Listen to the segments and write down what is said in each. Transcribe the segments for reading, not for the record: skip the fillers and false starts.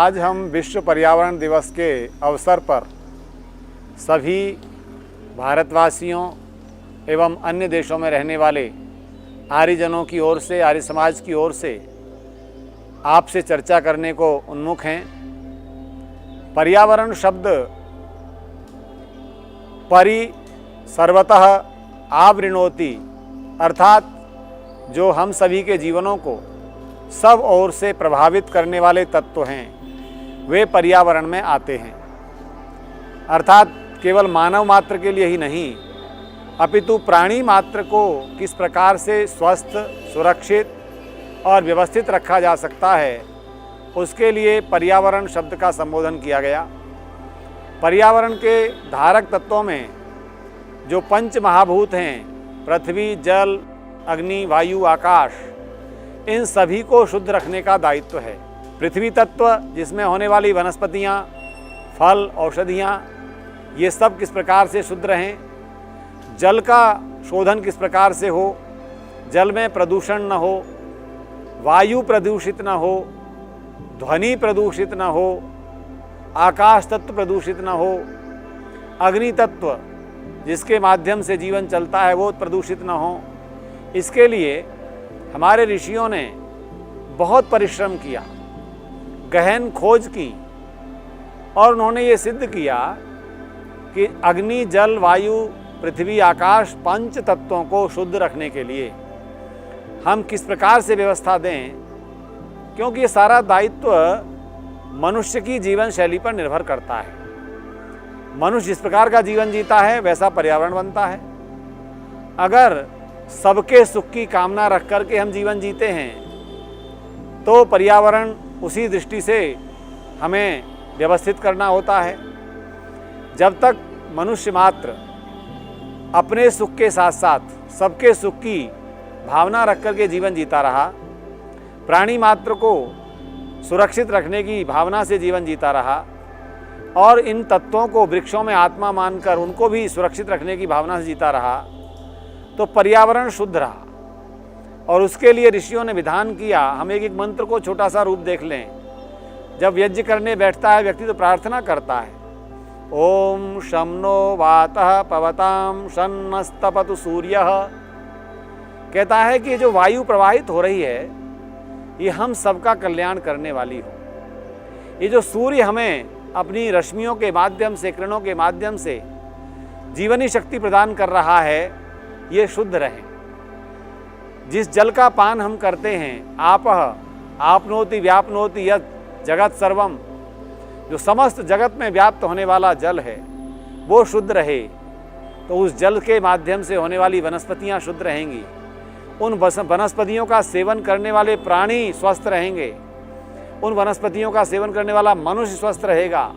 आज हम विश्व पर्यावरण दिवस के अवसर पर सभी भारतवासियों एवं अन्य देशों में रहने वाले आर्यजनों की ओर से, आर्य समाज की ओर से आपसे चर्चा करने को उन्मुख हैं। पर्यावरण शब्द परि सर्वतः आवृणोति, अर्थात जो हम सभी के जीवनों को सब ओर से प्रभावित करने वाले तत्व हैं, वे पर्यावरण में आते हैं। अर्थात केवल मानव मात्र के लिए ही नहीं, अपितु प्राणी मात्र को किस प्रकार से स्वस्थ, सुरक्षित और व्यवस्थित रखा जा सकता है, उसके लिए पर्यावरण शब्द का संबोधन किया गया। पर्यावरण के धारक तत्वों में जो पंच महाभूत हैं, पृथ्वी, जल, अग्नि, वायु, आकाश, इन सभी को शुद्ध रखने का दायित्व है। पृथ्वी तत्व, जिसमें होने वाली वनस्पतियाँ, फल, औषधियाँ, ये सब किस प्रकार से शुद्ध रहें। जल का शोधन किस प्रकार से हो, जल में प्रदूषण न हो, वायु प्रदूषित न हो, ध्वनि प्रदूषित न हो, आकाश तत्व प्रदूषित न हो, अग्नि तत्व जिसके माध्यम से जीवन चलता है वो प्रदूषित न हो। इसके लिए हमारे ऋषियों ने बहुत परिश्रम किया, गहन खोज की और उन्होंने ये सिद्ध किया कि अग्नि, जल, वायु, पृथ्वी, आकाश, पंच तत्वों को शुद्ध रखने के लिए हम किस प्रकार से व्यवस्था दें, क्योंकि ये सारा दायित्व मनुष्य की जीवन शैली पर निर्भर करता है। मनुष्य जिस प्रकार का जीवन जीता है वैसा पर्यावरण बनता है। अगर सबके सुख की कामना रख करके हम जीवन जीते हैं तो पर्यावरण उसी दृष्टि से हमें व्यवस्थित करना होता है। जब तक मनुष्य मात्र अपने सुख के साथ साथ सबके सुख की भावना रख करके जीवन जीता रहा, प्राणी मात्र को सुरक्षित रखने की भावना से जीवन जीता रहा और इन तत्वों को वृक्षों में आत्मा मानकर उनको भी सुरक्षित रखने की भावना से जीता रहा, तो पर्यावरण शुद्ध रहा। और उसके लिए ऋषियों ने विधान किया। हम एक एक मंत्र को छोटा सा रूप देख लें। जब यज्ञ करने बैठता है व्यक्ति तो प्रार्थना करता है, ओम शं नो वातः पवतां शन्नस्तपतु सूर्यः। कहता है कि जो वायु प्रवाहित हो रही है ये हम सबका कल्याण करने वाली हो। ये जो सूर्य हमें अपनी रश्मियों के माध्यम से, किरणों के माध्यम से जीवनी शक्ति प्रदान कर रहा है, ये शुद्ध रहे। जिस जल का पान हम करते हैं, आपः आपनोति व्यापनोति यत् जगत सर्वम, जो समस्त जगत में व्याप्त होने वाला जल है वो शुद्ध रहे, तो उस जल के माध्यम से होने वाली वनस्पतियां शुद्ध रहेंगी। उन वनस्पतियों का सेवन करने वाले प्राणी स्वस्थ रहेंगे, उन वनस्पतियों का सेवन करने वाला मनुष्य स्वस्थ रहेगा।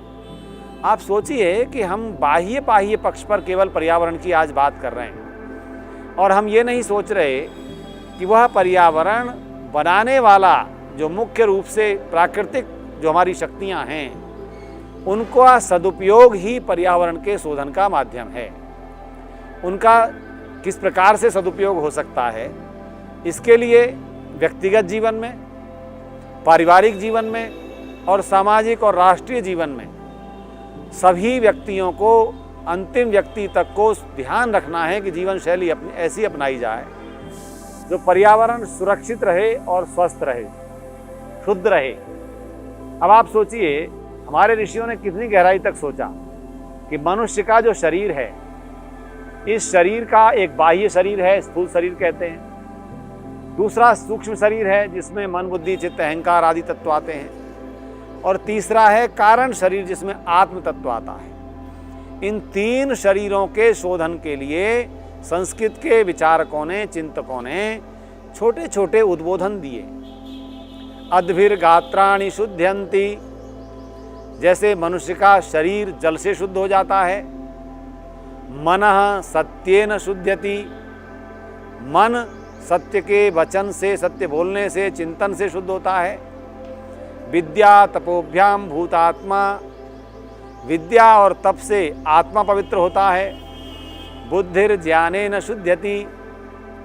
आप सोचिए कि हम बाह्य पक्ष पर केवल पर्यावरण की आज बात कर रहे हैं और हम ये नहीं सोच रहे कि वह पर्यावरण बनाने वाला जो मुख्य रूप से प्राकृतिक जो हमारी शक्तियां हैं, उनका सदुपयोग ही पर्यावरण के शोधन का माध्यम है। उनका किस प्रकार से सदुपयोग हो सकता है, इसके लिए व्यक्तिगत जीवन में, पारिवारिक जीवन में और सामाजिक और राष्ट्रीय जीवन में सभी व्यक्तियों को, अंतिम व्यक्ति तक को ध्यान रखना है कि जीवन शैली ऐसी अपनाई जाए जो पर्यावरण सुरक्षित रहे और स्वस्थ रहे, शुद्ध रहे। अब आप सोचिए, हमारे ऋषियों ने कितनी गहराई तक सोचा कि मनुष्य का जो शरीर है, इस शरीर का एक बाह्य शरीर है, स्थूल शरीर कहते हैं, दूसरा सूक्ष्म शरीर है जिसमें मन, बुद्धि, चित्त, अहंकार आदि तत्व आते हैं, और तीसरा है कारण शरीर जिसमें आत्म तत्व आता है। इन तीन शरीरों के शोधन के लिए संस्कृत के विचारकों ने, चिंतकों ने छोटे छोटे उद्बोधन दिए। अद्भिर गात्राणि शुद्ध्यन्ति, जैसे मनुष्य का शरीर जल से शुद्ध हो जाता है। मनः सत्येन शुद्ध्यति, मन सत्य के वचन से, सत्य बोलने से, चिंतन से शुद्ध होता है। विद्या तपोभ्याम भूतात्मा, विद्या और तप से आत्मा पवित्र होता है। बुद्धिर ज्ञानेन शुद्ध्यति,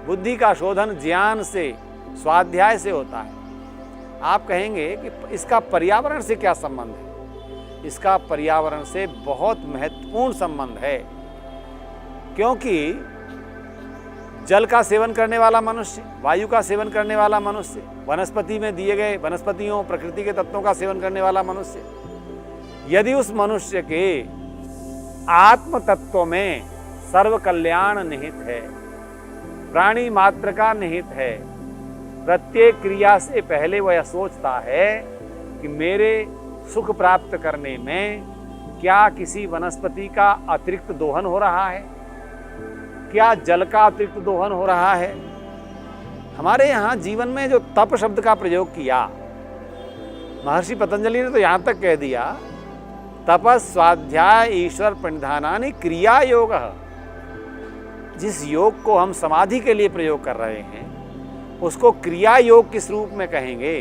बुद्धि का शोधन ज्ञान से, स्वाध्याय से होता है। आप कहेंगे कि इसका पर्यावरण से क्या संबंध है? इसका पर्यावरण से बहुत महत्वपूर्ण संबंध है, क्योंकि जल का सेवन करने वाला मनुष्य, वायु का सेवन करने वाला मनुष्य, वनस्पति में दिए गए वनस्पतियों प्रकृति के तत्वों का सेवन करने वाला मनुष्य, यदि उस मनुष्य के आत्म तत्व में सर्व कल्याण निहित है, प्राणी मात्र का निहित है, प्रत्येक क्रिया से पहले वह सोचता है कि मेरे सुख प्राप्त करने में क्या किसी वनस्पति का अतिरिक्त दोहन हो रहा है, क्या जल का अतिरिक्त दोहन हो रहा है। हमारे यहाँ जीवन में जो तप शब्द का प्रयोग किया, महर्षि पतंजलि ने तो यहाँ तक कह दिया, तपस स्वाध्याय ईश्वर प्रणिधानानि क्रिया योग। जिस योग को हम समाधि के लिए प्रयोग कर रहे हैं उसको क्रिया योग किस रूप में कहेंगे?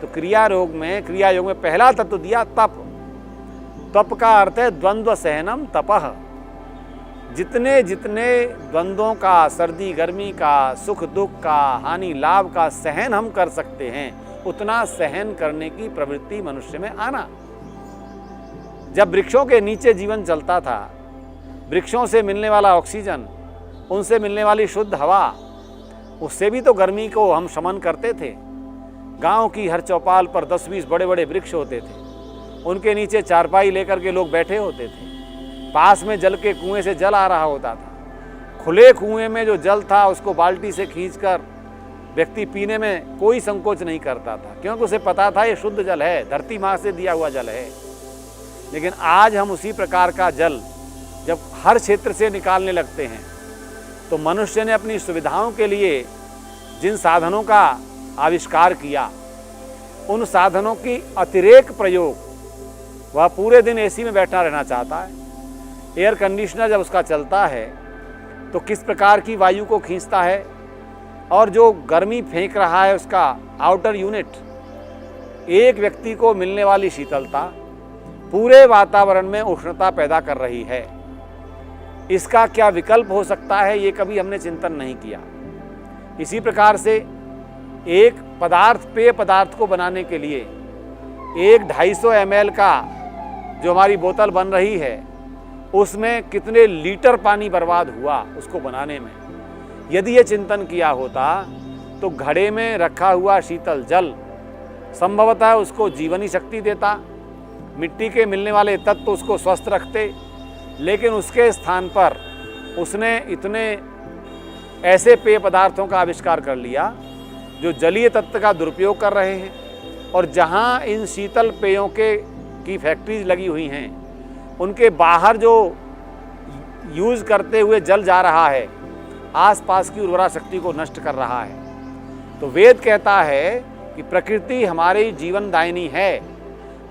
तो क्रिया योग में पहला तत्व दिया तप। तप का अर्थ है द्वंद्व सहनम तपः। जितने जितने द्वंद्वों का, सर्दी गर्मी का, सुख दुख का, हानि लाभ का सहन हम कर सकते हैं, उतना सहन करने की प्रवृत्ति मनुष्य में आना। जब वृक्षों के नीचे जीवन चलता था, वृक्षों से मिलने वाला ऑक्सीजन, उनसे मिलने वाली शुद्ध हवा, उससे भी तो गर्मी को हम शमन करते थे। गांव की हर चौपाल पर 10-20 बड़े बड़े वृक्ष होते थे, उनके नीचे चारपाई लेकर के लोग बैठे होते थे। पास में जल के कुएं से जल आ रहा होता था। खुले कुएं में जो जल था उसको बाल्टी से खींचकर व्यक्ति पीने में कोई संकोच नहीं करता था, क्योंकि उसे पता था ये शुद्ध जल है, धरती माँ से दिया हुआ जल है। लेकिन आज हम उसी प्रकार का जल जब हर क्षेत्र से निकालने लगते हैं, तो मनुष्य ने अपनी सुविधाओं के लिए जिन साधनों का आविष्कार किया, उन साधनों की अतिरेक प्रयोग, वह पूरे दिन एसी में बैठा रहना चाहता है। एयर कंडीशनर जब उसका चलता है तो किस प्रकार की वायु को खींचता है, और जो गर्मी फेंक रहा है उसका आउटर यूनिट, एक व्यक्ति को मिलने वाली शीतलता पूरे वातावरण में उष्णता पैदा कर रही है। इसका क्या विकल्प हो सकता है, ये कभी हमने चिंतन नहीं किया। इसी प्रकार से एक पदार्थ, पेय पदार्थ को बनाने के लिए 1-250 ml का जो हमारी बोतल बन रही है, उसमें कितने लीटर पानी बर्बाद हुआ उसको बनाने में। यदि ये चिंतन किया होता तो घड़े में रखा हुआ शीतल जल संभवतः उसको जीवनी शक्ति देता, मिट्टी के मिलने वाले तत्व उसको स्वस्थ रखते। लेकिन उसके स्थान पर उसने इतने ऐसे पेय पदार्थों का आविष्कार कर लिया जो जलीय तत्व का दुरुपयोग कर रहे हैं। और जहाँ इन शीतल पेयों की फैक्ट्रीज लगी हुई हैं, उनके बाहर जो यूज़ करते हुए जल जा रहा है, आसपास की उर्वरा शक्ति को नष्ट कर रहा है। तो वेद कहता है कि प्रकृति हमारी जीवन दायिनी है,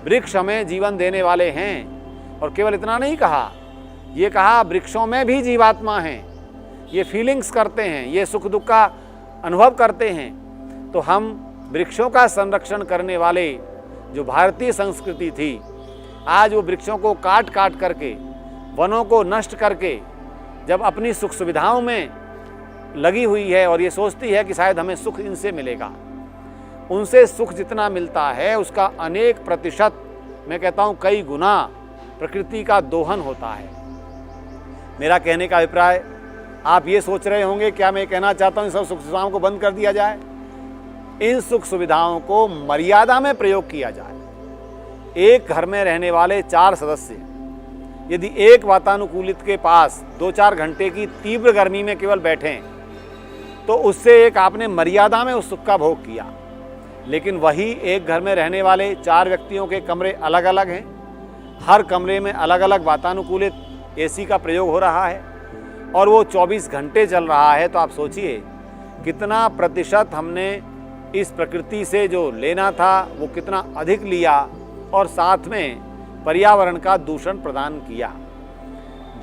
वृक्ष हमें जीवन देने वाले हैं। और केवल इतना नहीं कहा, ये कहा वृक्षों में भी जीवात्मा हैं, ये फीलिंग्स करते हैं, ये सुख दुख का अनुभव करते हैं। तो हम वृक्षों का संरक्षण करने वाले जो भारतीय संस्कृति थी, आज वो वृक्षों को काट काट करके, वनों को नष्ट करके जब अपनी सुख सुविधाओं में लगी हुई है और ये सोचती है कि शायद हमें सुख इनसे मिलेगा, उनसे सुख जितना मिलता है उसका अनेक प्रतिशत, मैं कहता हूँ कई गुना प्रकृति का दोहन होता है। मेरा कहने का अभिप्राय, आप ये सोच रहे होंगे क्या मैं कहना चाहता हूँ सब सुख सुविधाओं को बंद कर दिया जाए? इन सुख सुविधाओं को मर्यादा में प्रयोग किया जाए। एक घर में रहने वाले 4 सदस्य यदि एक वातानुकूलित के पास 2-4 घंटे की तीव्र गर्मी में केवल बैठें, तो उससे एक आपने मर्यादा में उस सुख का भोग किया। लेकिन वही एक घर में रहने वाले 4 व्यक्तियों के कमरे अलग अलग हैं, हर कमरे में अलग अलग वातानुकूलित एसी का प्रयोग हो रहा है और वो 24 घंटे चल रहा है। तो आप सोचिए कितना प्रतिशत हमने इस प्रकृति से जो लेना था वो कितना अधिक लिया, और साथ में पर्यावरण का दूषण प्रदान किया।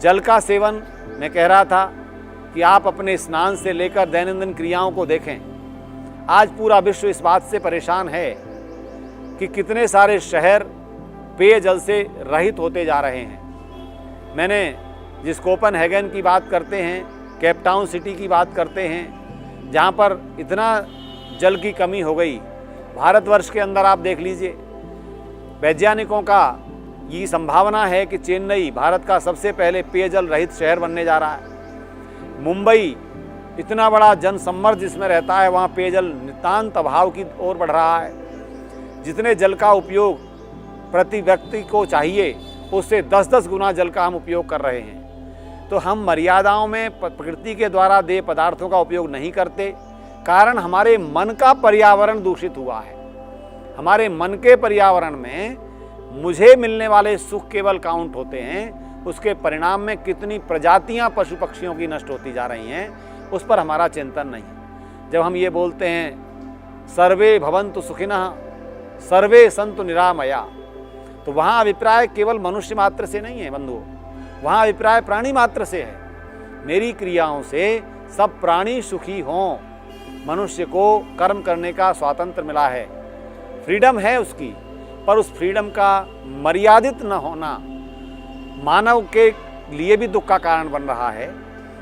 जल का सेवन, मैं कह रहा था कि आप अपने स्नान से लेकर दैनंदिन क्रियाओं को देखें। आज पूरा विश्व इस बात से परेशान है कि कितने सारे शहर पेयजल से रहित होते जा रहे हैं। मैंने जिस कोपेनहेगन की बात करते हैं, केप टाउन सिटी की बात करते हैं, जहाँ पर इतना जल की कमी हो गई भारतवर्ष के अंदर आप देख लीजिए, वैज्ञानिकों का ये संभावना है कि चेन्नई भारत का सबसे पहले पेयजल रहित शहर बनने जा रहा है। मुंबई इतना बड़ा जनसम्मर्द जिसमें रहता है, वहाँ पेयजल नितांत अभाव की ओर बढ़ रहा है। जितने जल का उपयोग प्रति व्यक्ति को चाहिए उससे 10-10 गुना जल का हम उपयोग कर रहे हैं। तो हम मर्यादाओं में प्रकृति के द्वारा देय पदार्थों का उपयोग नहीं करते, कारण हमारे मन का पर्यावरण दूषित हुआ है। हमारे मन के पर्यावरण में मुझे मिलने वाले सुख केवल काउंट होते हैं, उसके परिणाम में कितनी प्रजातियां पशु पक्षियों की नष्ट होती जा रही हैं उस पर हमारा चिंतन नहीं। जब हम ये बोलते हैं सर्वे भवन्तु सुखिनः सर्वे सन्तु निरामया, तो वहाँ अभिप्राय केवल मनुष्य मात्र से नहीं है बंधुओं, वहाँ अभिप्राय प्राणी मात्र से है। मेरी क्रियाओं से सब प्राणी सुखी हों। मनुष्य को कर्म करने का स्वातंत्र मिला है, फ्रीडम है उसकी, पर उस फ्रीडम का मर्यादित न होना मानव के लिए भी दुख का कारण बन रहा है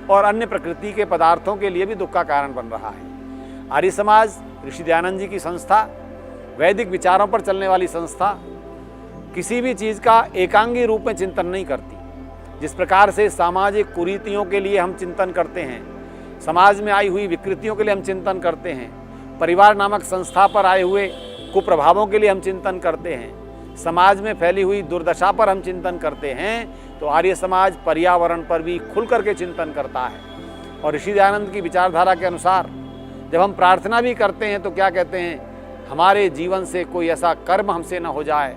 और अन्य प्रकृति के पदार्थों के लिए भी दुख का कारण बन रहा है। आर्य समाज ऋषि दयानंद जी की संस्था, वैदिक विचारों पर चलने वाली संस्था, किसी भी चीज़ का एकांगी रूप में चिंतन नहीं करती। जिस प्रकार से सामाजिक कुरीतियों के लिए हम चिंतन करते हैं, समाज में आई हुई विकृतियों के लिए हम चिंतन करते हैं, परिवार नामक संस्था पर आए हुए कुप्रभावों के लिए हम चिंतन करते हैं, समाज में फैली हुई दुर्दशा पर हम चिंतन करते हैं, तो आर्य समाज पर्यावरण पर भी खुल करके चिंतन करता है। और ऋषि दयानंद की विचारधारा के अनुसार जब हम प्रार्थना भी करते हैं तो क्या कहते हैं, हमारे जीवन से कोई ऐसा कर्म हमसे न हो जाए।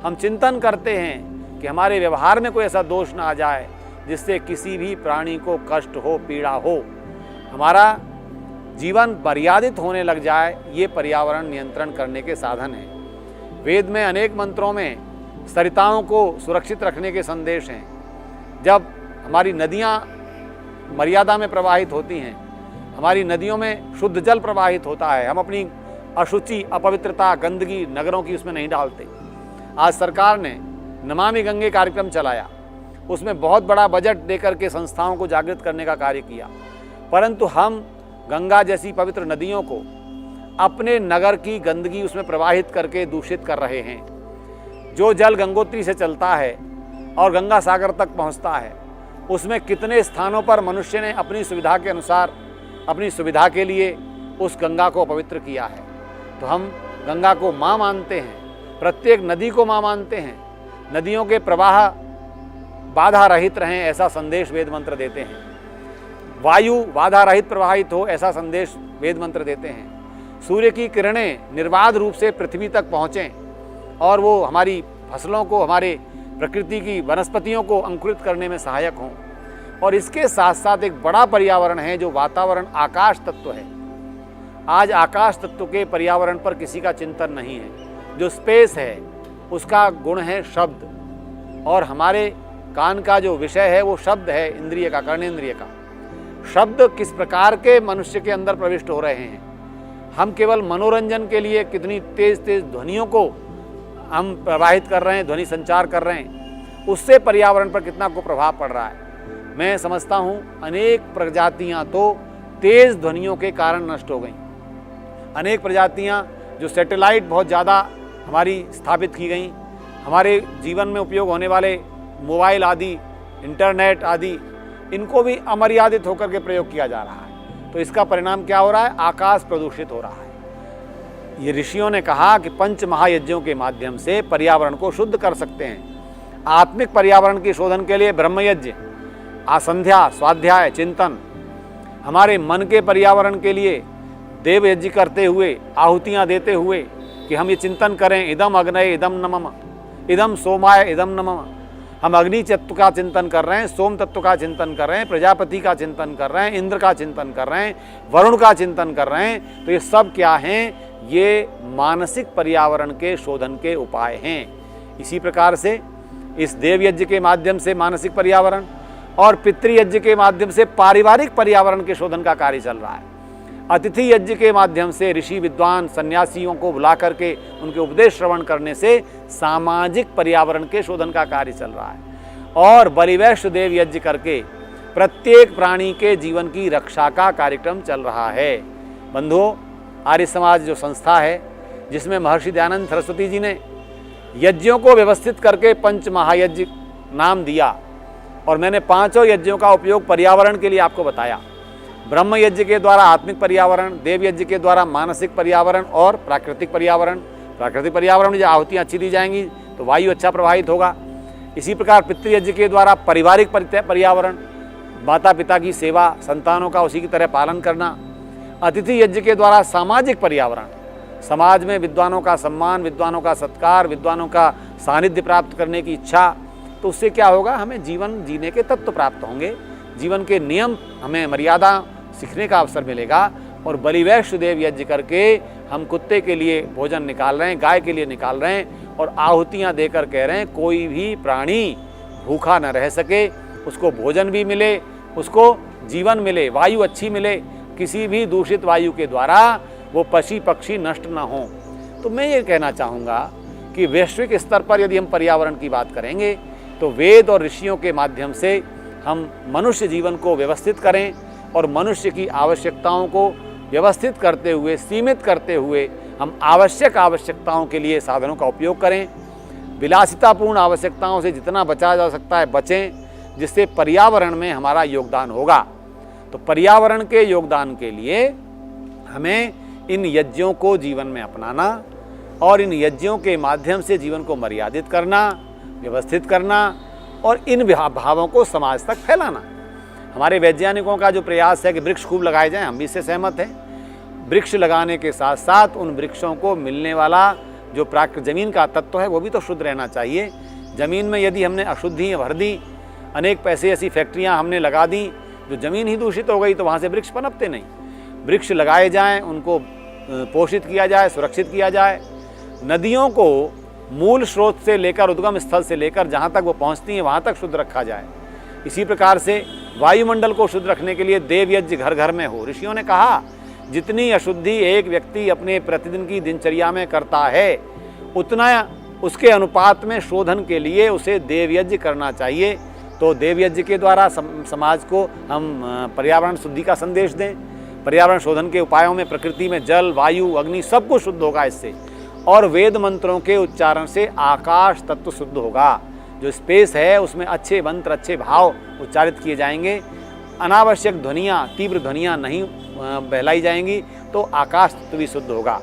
हम चिंतन करते हैं कि हमारे व्यवहार में कोई ऐसा दोष ना आ जाए जिससे किसी भी प्राणी को कष्ट हो, पीड़ा हो, हमारा जीवन मर्यादित होने लग जाए। ये पर्यावरण नियंत्रण करने के साधन हैं। वेद में अनेक मंत्रों में सरिताओं को सुरक्षित रखने के संदेश हैं। जब हमारी नदियाँ मर्यादा में प्रवाहित होती हैं, हमारी नदियों में शुद्ध जल प्रवाहित होता है, हम अपनी अशुचि, अपवित्रता, गंदगी नगरों की उसमें नहीं डालते। आज सरकार ने नमामि गंगे कार्यक्रम चलाया, उसमें बहुत बड़ा बजट देकर के संस्थाओं को जागृत करने का कार्य किया, परंतु हम गंगा जैसी पवित्र नदियों को अपने नगर की गंदगी उसमें प्रवाहित करके दूषित कर रहे हैं। जो जल गंगोत्री से चलता है और गंगा सागर तक पहुंचता है, उसमें कितने स्थानों पर मनुष्य ने अपनी सुविधा के अनुसार, अपनी सुविधा के लिए उस गंगा को पवित्र किया है। तो हम गंगा को माँ मानते हैं, प्रत्येक नदी को माँ मानते हैं, नदियों के प्रवाह बाधा रहित रहें ऐसा संदेश वेद मंत्र देते हैं, वायु बाधा रहित प्रवाहित हो ऐसा संदेश वेद मंत्र देते हैं, सूर्य की किरणें निर्बाध रूप से पृथ्वी तक पहुँचें और वो हमारी फसलों को, हमारे प्रकृति की वनस्पतियों को अंकुरित करने में सहायक हों। और इसके साथ साथ एक बड़ा पर्यावरण है जो वातावरण, आकाश तत्व है। आज आकाश तत्व के पर्यावरण पर किसी का चिंतन नहीं है। जो स्पेस है उसका गुण है शब्द, और हमारे कान का जो विषय है वो शब्द है, इंद्रिय का, कर्णेंद्रिय का। शब्द किस प्रकार के मनुष्य के अंदर प्रविष्ट हो रहे हैं। हम केवल मनोरंजन के लिए कितनी तेज तेज ध्वनियों को हम प्रवाहित कर रहे हैं, ध्वनि संचार कर रहे हैं, उससे पर्यावरण पर कितना को प्रभाव पड़ रहा है। मैं समझता हूँ अनेक प्रजातियाँ तो तेज ध्वनियों के कारण नष्ट हो गई। अनेक प्रजातियाँ जो सैटेलाइट बहुत ज़्यादा हमारी स्थापित की गई, हमारे जीवन में उपयोग होने वाले मोबाइल आदि, इंटरनेट आदि, इनको भी अमर्यादित होकर के प्रयोग किया जा रहा है। तो इसका परिणाम क्या हो रहा है, आकाश प्रदूषित हो रहा है। ये ऋषियों ने कहा कि पंच महायज्ञों के माध्यम से पर्यावरण को शुद्ध कर सकते हैं। आत्मिक पर्यावरण के शोधन के लिए ब्रह्मयज्ञ, आसंध्या, स्वाध्याय, चिंतन, हमारे मन के पर्यावरण के लिए देव यज्ञ करते हुए, आहुतियाँ देते हुए कि हम ये चिंतन करें, इदम अग्नये इदम नमः, इदम सोमाय इदम नमः। हम अग्नि तत्व का चिंतन कर रहे हैं, सोम तत्व का चिंतन कर रहे हैं, प्रजापति का चिंतन कर रहे हैं, इंद्र का चिंतन कर रहे हैं, वरुण का चिंतन कर रहे हैं। तो ये सब क्या हैं, ये मानसिक पर्यावरण के शोधन के उपाय हैं। इसी प्रकार से इस देव यज्ञ के माध्यम से मानसिक पर्यावरण और पितृयज्ञ के माध्यम से पारिवारिक पर्यावरण के शोधन का कार्य चल रहा है। अतिथि यज्ञ के माध्यम से ऋषि विद्वान सन्यासियों को बुला करके उनके उपदेश श्रवण करने से सामाजिक पर्यावरण के शोधन का कार्य चल रहा है। और बलिवैश्य देव यज्ञ करके प्रत्येक प्राणी के जीवन की रक्षा का कार्यक्रम चल रहा है। बंधुओं, आर्य समाज जो संस्था है जिसमें महर्षि दयानंद सरस्वती जी ने यज्ञों को व्यवस्थित करके पंच महायज्ञ नाम दिया। और मैंने 5 यज्ञों का उपयोग पर्यावरण के लिए आपको बताया। ब्रह्म यज्ञ के द्वारा आत्मिक पर्यावरण, देव यज्ञ के द्वारा मानसिक पर्यावरण और प्राकृतिक पर्यावरण। प्राकृतिक पर्यावरण में जो आहुतियाँ अच्छी दी जाएंगी तो वायु अच्छा प्रवाहित होगा। इसी प्रकार पितृयज्ञ के द्वारा पारिवारिक पर्यावरण, माता पिता की सेवा, संतानों का उसी की तरह पालन करना। अतिथि यज्ञ के द्वारा सामाजिक पर्यावरण, समाज में विद्वानों का सम्मान, विद्वानों का सत्कार, विद्वानों का सानिध्य प्राप्त करने की इच्छा। तो उससे क्या होगा, हमें जीवन जीने के तत्व प्राप्त होंगे, जीवन के नियम, हमें मर्यादा सीखने का अवसर मिलेगा। और बलिवैष्णदेव यज्ञ करके हम कुत्ते के लिए भोजन निकाल रहे हैं, गाय के लिए निकाल रहे हैं और आहुतियाँ देकर कह रहे हैं कोई भी प्राणी भूखा न रह सके, उसको भोजन भी मिले, उसको जीवन मिले, वायु अच्छी मिले, किसी भी दूषित वायु के द्वारा वो पशु पक्षी नष्ट ना हो। तो मैं ये कहना चाहूँगा कि वैश्विक स्तर पर यदि हम पर्यावरण की बात करेंगे तो वेद और ऋषियों के माध्यम से हम मनुष्य जीवन को व्यवस्थित करें और मनुष्य की आवश्यकताओं को व्यवस्थित करते हुए, सीमित करते हुए हम आवश्यकताओं के लिए साधनों का उपयोग करें। विलासितापूर्ण आवश्यकताओं से जितना बचा जा सकता है बचें, जिससे पर्यावरण में हमारा योगदान होगा। तो पर्यावरण के योगदान के लिए हमें इन यज्ञों को जीवन में अपनाना और इन यज्ञों के माध्यम से जीवन को मर्यादित करना, व्यवस्थित करना और इन भावों को समाज तक फैलाना। हमारे वैज्ञानिकों का जो प्रयास है कि वृक्ष खूब लगाए जाएं, हम भी इससे सहमत हैं। वृक्ष लगाने के साथ साथ उन वृक्षों को मिलने वाला जो जमीन का तत्व है वो भी तो शुद्ध रहना चाहिए। ज़मीन में यदि हमने अशुद्धि भर दी, अनेक पैसे ऐसी फैक्ट्रियाँ हमने लगा दी जो ज़मीन ही दूषित हो गई, तो वहाँ से वृक्ष पनपते नहीं। वृक्ष लगाए जाएँ, उनको पोषित किया जाए, सुरक्षित किया जाए। नदियों को मूल स्रोत से लेकर, उद्गम स्थल से लेकर जहाँ तक वो पहुँचती हैं वहाँ तक शुद्ध रखा जाए। इसी प्रकार से वायुमंडल को शुद्ध रखने के लिए देव यज्ञ घर घर में हो। ऋषियों ने कहा जितनी अशुद्धि एक व्यक्ति अपने प्रतिदिन की दिनचर्या में करता है, उतना उसके अनुपात में शोधन के लिए उसे देव यज्ञ करना चाहिए। तो देव यज्ञ के द्वारा समाज को हम पर्यावरण शुद्धि का संदेश दें। पर्यावरण शोधन के उपायों में प्रकृति में जल, वायु, अग्नि सब कुछ शुद्ध होगा इससे। और वेद मंत्रों के उच्चारण से आकाश तत्व शुद्ध होगा। जो स्पेस है उसमें अच्छे मंत्र, अच्छे भाव उच्चारित किए जाएंगे। अनावश्यक ध्वनियाँ, तीव्र ध्वनियाँ नहीं बहलाई जाएंगी, तो आकाश तत्व भी शुद्ध होगा।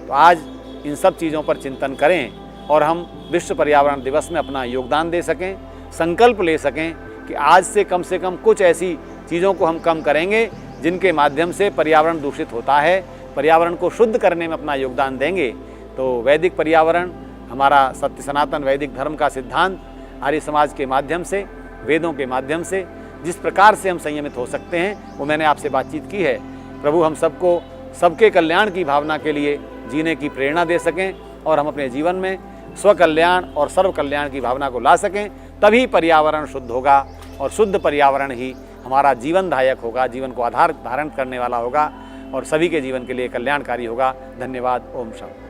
तो आज इन सब चीज़ों पर चिंतन करें और हम विश्व पर्यावरण दिवस में अपना योगदान दे सकें, संकल्प ले सकें कि आज से कम कुछ ऐसी चीज़ों को हम कम करेंगे जिनके माध्यम से पर्यावरण दूषित होता है। पर्यावरण को शुद्ध करने में अपना योगदान देंगे तो वैदिक पर्यावरण, हमारा सत्य सनातन वैदिक धर्म का सिद्धांत, आर्य समाज के माध्यम से, वेदों के माध्यम से जिस प्रकार से हम संयमित हो सकते हैं वो मैंने आपसे बातचीत की है। प्रभु हम सबको सबके कल्याण की भावना के लिए जीने की प्रेरणा दे सकें और हम अपने जीवन में स्वकल्याण और सर्व कल्याण की भावना को ला सकें, तभी पर्यावरण शुद्ध होगा और शुद्ध पर्यावरण ही हमारा जीवनदायक होगा, जीवन को आधार धारण करने वाला होगा और सभी के जीवन के लिए कल्याणकारी होगा। धन्यवाद। ओम शांति।